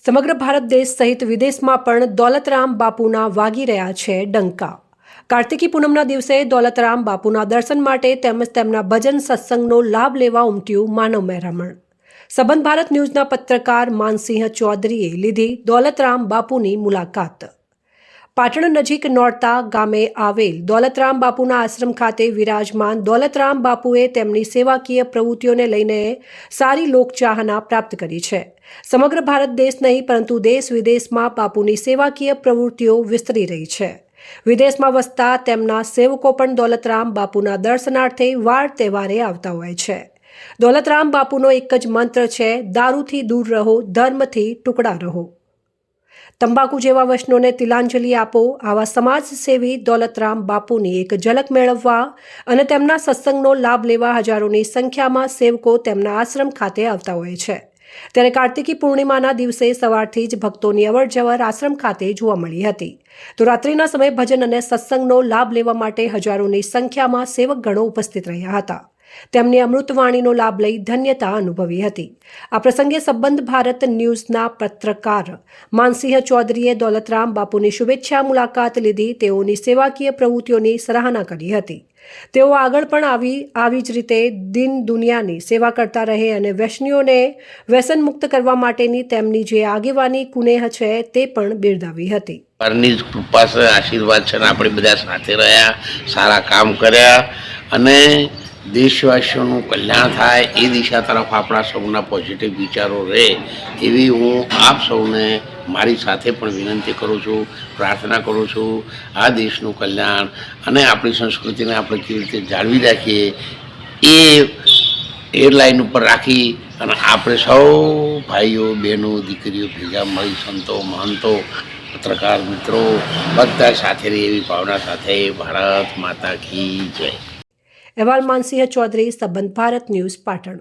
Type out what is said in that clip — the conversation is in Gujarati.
સમગ્ર ભારત દેશ સહિત વિદેશમાં પણ દોલતરામ બાપુના વાગી રહ્યા છે ડંકા। કાર્તિકી પૂનમના દિવસે દોલતરામ બાપુના દર્શન માટે તેમજ તેમના ભજન સત્સંગનો લાભ લેવા ઉમટ્યું માનવ મહેરામણ। સંબંધ ભારત ન્યૂઝના પત્રકાર માનસિંહ ચૌધરીએ લીધી દોલતરામ બાપુની મુલાકાત। પાટણ નજીક નોરતા ગામે આવેલ દોલતરામ બાપુના આશ્રમ ખાતે વિરાજમાન દોલતરામ બાપુએ તેમની સેવાકીય પ્રવૃત્તિઓને લઈને સારી લોકચાહના પ્રાપ્ત કરી છે। સમગ્ર ભારત દેશ નહીં પરંતુ દેશ વિદેશમાં બાપુની સેવાકીય પ્રવૃત્તિઓ વિસ્તરી રહી છે। વિદેશમાં વસતા તેમના સેવકો પણ દોલતરામ બાપુના દર્શનાર્થે વાર તહેવારે આવતા હોય છે। દોલતરામ બાપુનો એક જ મંત્ર છે, દારૂથી દૂર રહો, ધર્મથી ટુકડા રહો। તંબાકુ જેવા વ્યસનોને તિલાંજલિ આપો। આવા સમાજસેવી દોલતરામ બાપુની એક ઝલક મેળવવા અને તેમના સત્સંગનો લાભ લેવા હજારોની સંખ્યામાં સેવકો તેમના આશ્રમ ખાતે આવતા હોય છે। ત્યારે કાર્તિકી પૂર્ણિમાના દિવસે સવારથી જ ભક્તોની અવરજવર આશ્રમ ખાતે જોવા મળી હતી। તો રાત્રિના સમયે ભજન અને સત્સંગનો લાભ લેવા માટે હજારોની સંખ્યામાં સેવકગણો ઉપસ્થિત રહ્યા હતા। તેમની અમૃતવાણીનો લાભ લઈ ધન્યતા અનુભવી હતી। આ પ્રસંગે સંબંધ ભારત ન્યૂઝના પત્રકાર માનસિંહ ચૌધરીએ દોલતરામ બાપુની શુભેચ્છા મુલાકાત લીધી। તેઓની સેવાકીય પ્રવૃત્તિઓની સરાહના કરી હતી। તેઓ આગળ પણ આવી જ રીતે દિન દુનિયાની સેવા કરતા રહે અને વ્યસનીઓને વ્યસન મુક્ત કરવા માટેની તેમની જે આગેવાની કુનેહ છે તે પણ બિરદાવી હતી। પરની કૃપા છે, આશીર્વાદ છે, આપણે બધા સાથે રહ્યા, સારા કામ કર્યા અને દેશવાસીઓનું કલ્યાણ થાય એ દિશા તરફ આપણા સૌના પોઝિટિવ વિચારો રહે એવી હું આપ સૌને મારી સાથે પણ વિનંતી કરું છું, પ્રાર્થના કરું છું। આ દેશનું કલ્યાણ અને આપણી સંસ્કૃતિને આપણે કેવી રીતે જાળવી રાખીએ એ લાઈન ઉપર રાખી અને આપણે સૌ ભાઈઓ બહેનો દીકરીઓ ભેગા મળી સંતો મહંતો પત્રકાર મિત્રો બધા સાથે રહી એવી ભાવના સાથે ભારત માતા કી જય। અહેવાલ માનસિંહ ચૌધરી, સંબંધ ભારત ન્યૂઝ, પાટણ।